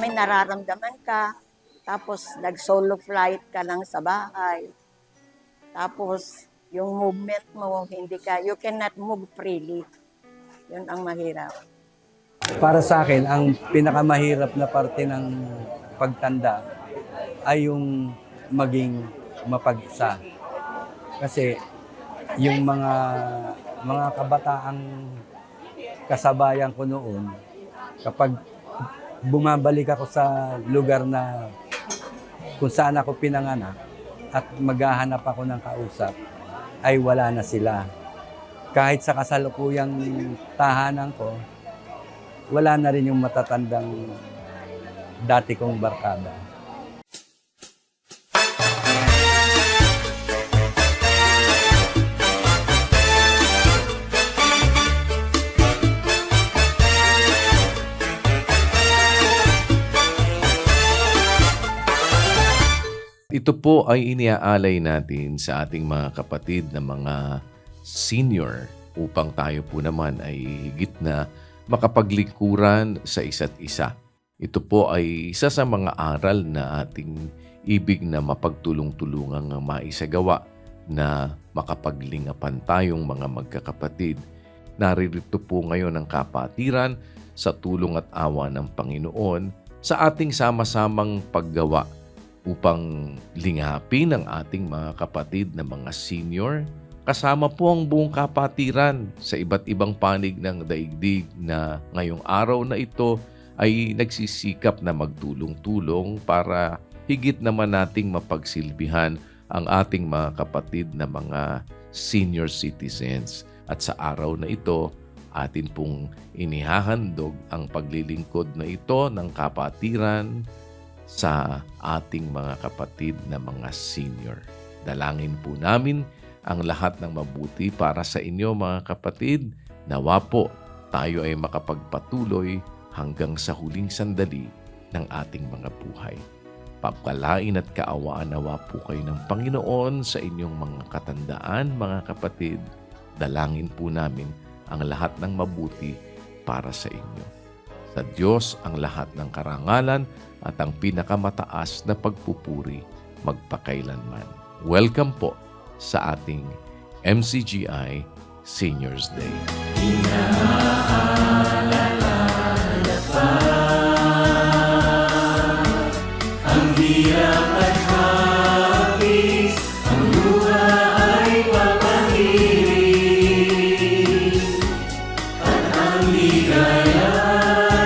May nararamdaman ka, tapos nag-solo flight ka lang sa bahay, tapos yung movement mo, you cannot move freely. Yun ang mahirap. Para sa akin, ang pinakamahirap na parte ng pagtanda ay yung maging mapag-isa. Kasi yung mga kabataang kasabayan ko noon, kapag bumabalik ako sa lugar na kung saan ako pinanganak at maghahanap ako ng kausap, ay wala na sila. Kahit sa kasalukuyang tahanan ko, wala na rin yung matatandang dati kong barkada. Ito po ay iniaalay natin sa ating mga kapatid na mga senior upang tayo po naman ay higit na makapaglingkuran sa isa't isa. Ito po ay isa sa mga aral na ating ibig na mapagtulong-tulungang maisagawa na makapaglingapan tayong mga magkakapatid. Naririto po ngayon ang kapatiran sa tulong at awa ng Panginoon sa ating sama-samang paggawa upang lingapin ang ating mga kapatid na mga senior. Kasama po ang buong kapatiran sa iba't ibang panig ng daigdig na ngayong araw na ito ay nagsisikap na magtulong-tulong para higit naman nating mapagsilbihan ang ating mga kapatid na mga senior citizens. At sa araw na ito, atin pong inihahandog ang paglilingkod na ito ng kapatiran sa ating mga kapatid na mga senior. Dalangin po namin ang lahat ng mabuti para sa inyo mga kapatid. Nawa po tayo ay makapagpatuloy hanggang sa huling sandali ng ating mga buhay. Papalain at kaawaan nawa po kayo ng Panginoon sa inyong mga katandaan mga kapatid. Dalangin po namin ang lahat ng mabuti para sa inyo. Sa Diyos ang lahat ng karangalan at ang pinakamataas na pagpupuri magpakailanman. Welcome po sa ating MCGI Seniors Day. Inaalala pa ang hirap at hapis, ang luha ay papahirin, at ang ligaya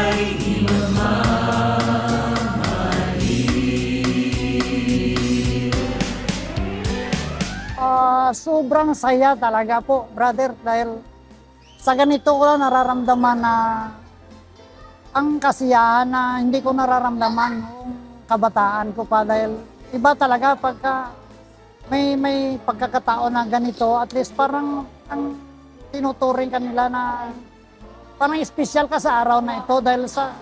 ay di magmamahal. Sobrang saya talaga po, brother, dahil sa ganito ko lang nararamdaman na ang kasiyahan na hindi ko nararamdaman noong kabataan ko pa, dahil iba talaga pagka may pagkakataon na ganito, at least parang ang tinuturing kanila na parang espesyal ka sa araw na ito dahil sa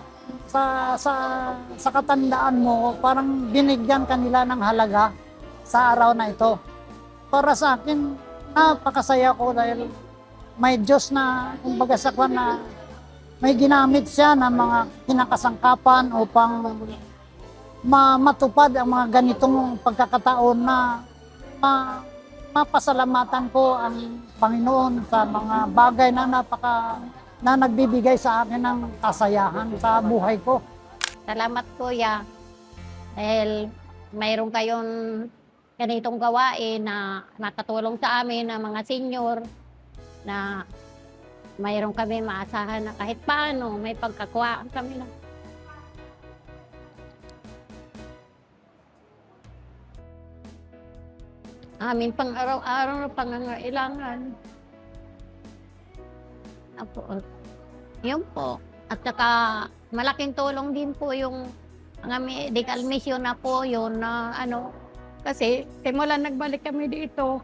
katandaan mo, parang binigyan kanila ng halaga sa araw na ito. Para sa akin, napakasaya ko dahil may Diyos na, kumbaga sa kwan na may ginamit siya ng mga kinakasangkapan upang matupad ang mga ganitong pagkakataon na mapasalamatan ko ang Panginoon sa mga bagay na nagbibigay sa akin ng kasayahan sa buhay ko. Salamat kuya dahil mayroon kayong ganitong gawain na nakatulong sa amin na mga senior na mayroon kami maasahan na kahit paano may pagkakuhaan kami na. Amin pang araw-araw na pangangailangan. Apo, Yun po. At saka malaking tulong din po yung mga medical mission na po yun na ano. Kasi simula nagbalik kami dito,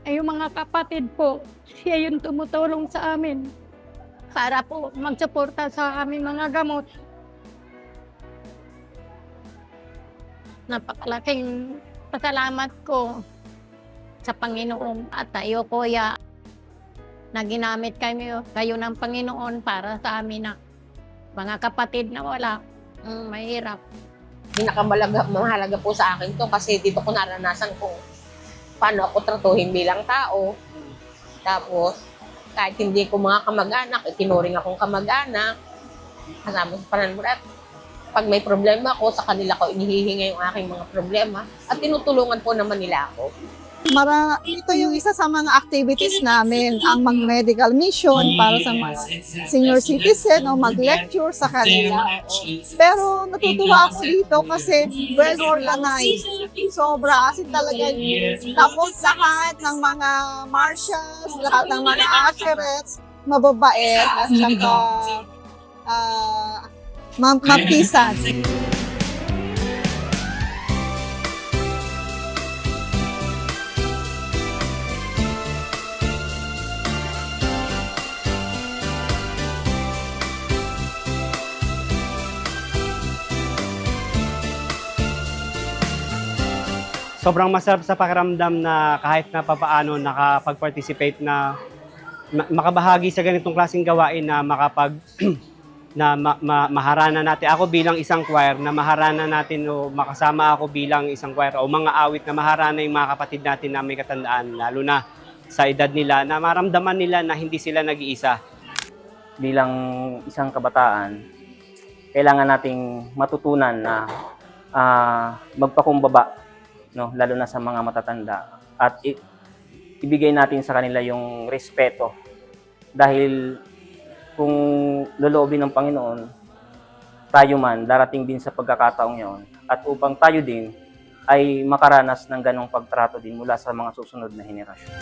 ay yung mga kapatid po, siya yung tumutulong sa amin para po magsuporta sa aming mga gamot. Napakalaking pasalamat ko sa Panginoon at tayo, Kuya, na ginamit kayo ng Panginoon para sa amin na mga kapatid na wala, mahirap. Mahalaga po sa akin to kasi dito ko naranasan kung paano ako tratuhin bilang tao. Tapos, kahit hindi ko mga kamag-anak, itinuring akong kamag-anak, kasama sa pananamulat. Pag may problema ako, sa kanila ko inihihinga yung aking mga problema at tinutulungan po naman nila ako. Ito yung isa sa mga activities namin, ang mag-medical mission para sa mga senior citizen o mag-lecture sa kanila. Pero natutuwa ako dito kasi well organized. Sobra asin talaga yun. Tapos lahat ng mga marshals, lahat ng mga usherettes, mababait at saka mapisan. Sobrang masarap sa pakiramdam na kahit na papaano nakapag-participate na makabahagi sa ganitong klaseng gawain na maharana natin. Ako bilang isang choir na maharana natin o makasama ako bilang isang choir o mga awit na maharana yung mga kapatid natin na may katandaan, lalo na sa edad nila, na maramdaman nila na hindi sila nag-iisa. Bilang isang kabataan, kailangan nating matutunan na magpakumbaba, no, lalo na sa mga matatanda, at ibigay natin sa kanila yung respeto, dahil kung loloobin ng Panginoon, tayo man darating din sa pagkakataong yon, at upang tayo din ay makaranas ng ganong pagtrato din mula sa mga susunod na henerasyon.